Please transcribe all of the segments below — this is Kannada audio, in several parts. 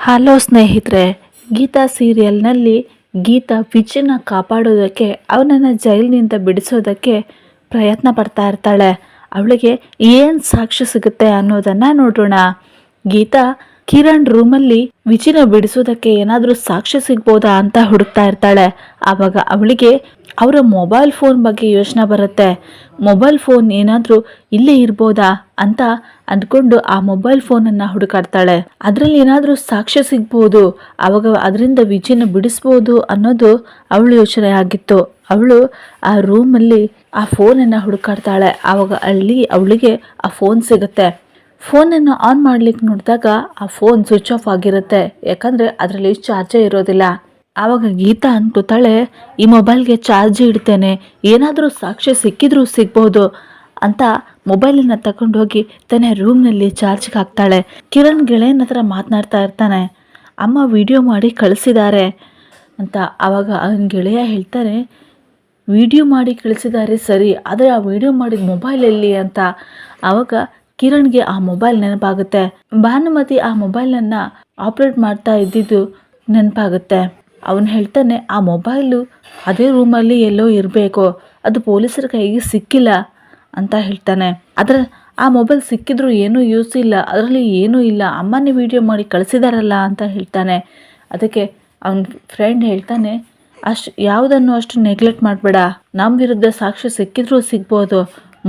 ಹಲೋ ಸ್ನೇಹಿತರೆ, ಗೀತಾ ಸೀರಿಯಲ್ನಲ್ಲಿ ಗೀತಾ ವಿಜಯನ ಕಾಪಾಡೋದಕ್ಕೆ ಅವನನ್ನು ಜೈಲಿನಿಂದ ಬಿಡಿಸೋದಕ್ಕೆ ಪ್ರಯತ್ನ ಪಡ್ತಾ ಇರ್ತಾಳೆ. ಅವಳಿಗೆ ಏನು ಸಾಕ್ಷ್ಯ ಸಿಗುತ್ತೆ ಅನ್ನೋದನ್ನು ನೋಡೋಣ. ಗೀತಾ ಕಿರಣ್ ರೂಮಲ್ಲಿ ವಿಜಯನ ಬಿಡಿಸೋದಕ್ಕೆ ಏನಾದರೂ ಸಾಕ್ಷ್ಯ ಸಿಗ್ಬೋದಾ ಅಂತ ಹುಡುಕ್ತಾ ಇರ್ತಾಳೆ. ಆವಾಗ ಅವಳಿಗೆ ಅವರ ಮೊಬೈಲ್ ಫೋನ್ ಬಗ್ಗೆ ಯೋಚನೆ ಬರುತ್ತೆ. ಮೊಬೈಲ್ ಫೋನ್ ಏನಾದರೂ ಇಲ್ಲೇ ಇರ್ಬೋದಾ ಅಂತ ಅಂದ್ಕೊಂಡು ಆ ಮೊಬೈಲ್ ಫೋನನ್ನು ಹುಡುಕಾಡ್ತಾಳೆ. ಅದರಲ್ಲಿ ಏನಾದರೂ ಸಾಕ್ಷ್ಯ ಸಿಗ್ಬೋದು, ಆವಾಗ ಅದರಿಂದ ವಿಜಯನ ಬಿಡಿಸ್ಬೋದು ಅನ್ನೋದು ಅವಳ ಯೋಚನೆ ಆಗಿತ್ತು. ಅವಳು ಆ ರೂಮಲ್ಲಿ ಆ ಫೋನನ್ನು ಹುಡುಕಾಡ್ತಾಳೆ. ಆವಾಗ ಅಲ್ಲಿ ಅವಳಿಗೆ ಆ ಫೋನ್ ಸಿಗುತ್ತೆ. ಫೋನನ್ನು ಆನ್ ಮಾಡ್ಲಿಕ್ಕೆ ನೋಡಿದಾಗ ಆ ಫೋನ್ ಸ್ವಿಚ್ ಆಫ್ ಆಗಿರುತ್ತೆ. ಯಾಕಂದರೆ ಅದರಲ್ಲಿ ಚಾರ್ಜೇ ಇರೋದಿಲ್ಲ. ಆವಾಗ ಗೀತಾ ಅನ್ಕೋತಾಳೆ, ಈ ಮೊಬೈಲ್ಗೆ ಚಾರ್ಜ್ ಇಡ್ತೇನೆ, ಏನಾದರೂ ಸಾಕ್ಷ್ಯ ಸಿಕ್ಕಿದ್ರೂ ಸಿಗ್ಬೋದು ಅಂತ ಮೊಬೈಲನ್ನು ತಗೊಂಡು ಹೋಗಿ ತನ್ನ ರೂಮ್ನಲ್ಲಿ ಚಾರ್ಜ್ಗೆ ಹಾಕ್ತಾಳೆ. ಕಿರಣ್ ಗೆಳೆಯನ ಹತ್ರ ಮಾತನಾಡ್ತಾ ಇರ್ತಾನೆ, ಅಮ್ಮ ವಿಡಿಯೋ ಮಾಡಿ ಕಳಿಸಿದ್ದಾರೆ ಅಂತ. ಆವಾಗ ಅವನ ಗೆಳೆಯ ಹೇಳ್ತಾನೆ, ವಿಡಿಯೋ ಮಾಡಿ ಕಳಿಸಿದ್ದಾರೆ ಸರಿ, ಆದರೆ ಆ ವಿಡಿಯೋ ಮಾಡಿದ ಮೊಬೈಲ್ ಎಲ್ಲಿ ಅಂತ. ಆವಾಗ ಕಿರಣ್ಗೆ ಆ ಮೊಬೈಲ್ ನೆನಪಾಗುತ್ತೆ. ಭಾನುಮತಿ ಆ ಮೊಬೈಲನ್ನು ಆಪ್ರೇಟ್ ಮಾಡ್ತಾ ಇದ್ದಿದ್ದು ನೆನಪಾಗುತ್ತೆ. ಅವನು ಹೇಳ್ತಾನೆ, ಆ ಮೊಬೈಲು ಅದೇ ರೂಮಲ್ಲಿ ಎಲ್ಲೋ ಇರಬೇಕು, ಅದು ಪೊಲೀಸರ ಕೈಗೆ ಸಿಕ್ಕಿಲ್ಲ ಅಂತ ಹೇಳ್ತಾನೆ. ಆದರೆ ಆ ಮೊಬೈಲ್ ಸಿಕ್ಕಿದ್ರೂ ಏನೂ ಯೂಸ್ ಇಲ್ಲ, ಅದರಲ್ಲಿ ಏನೂ ಇಲ್ಲ, ಅಮ್ಮನೇ ವಿಡಿಯೋ ಮಾಡಿ ಕಳಿಸಿದಾರಲ್ಲ ಅಂತ ಹೇಳ್ತಾನೆ. ಅದಕ್ಕೆ ಅವನ ಫ್ರೆಂಡ್ ಹೇಳ್ತಾನೆ, ಯಾವುದನ್ನು ಅಷ್ಟು ನೆಗ್ಲೆಕ್ಟ್ ಮಾಡಬೇಡ, ನಮ್ಮ ವಿರುದ್ಧ ಸಾಕ್ಷ್ಯ ಸಿಕ್ಕಿದ್ರೂ ಸಿಗ್ಬೋದು,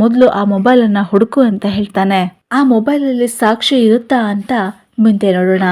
ಮೊದಲು ಆ ಮೊಬೈಲನ್ನು ಹುಡುಕು ಅಂತ ಹೇಳ್ತಾನೆ. ಆ ಮೊಬೈಲಲ್ಲಿ ಸಾಕ್ಷಿ ಇರುತ್ತಾ ಅಂತ ಮುಂದೆ ನೋಡೋಣ.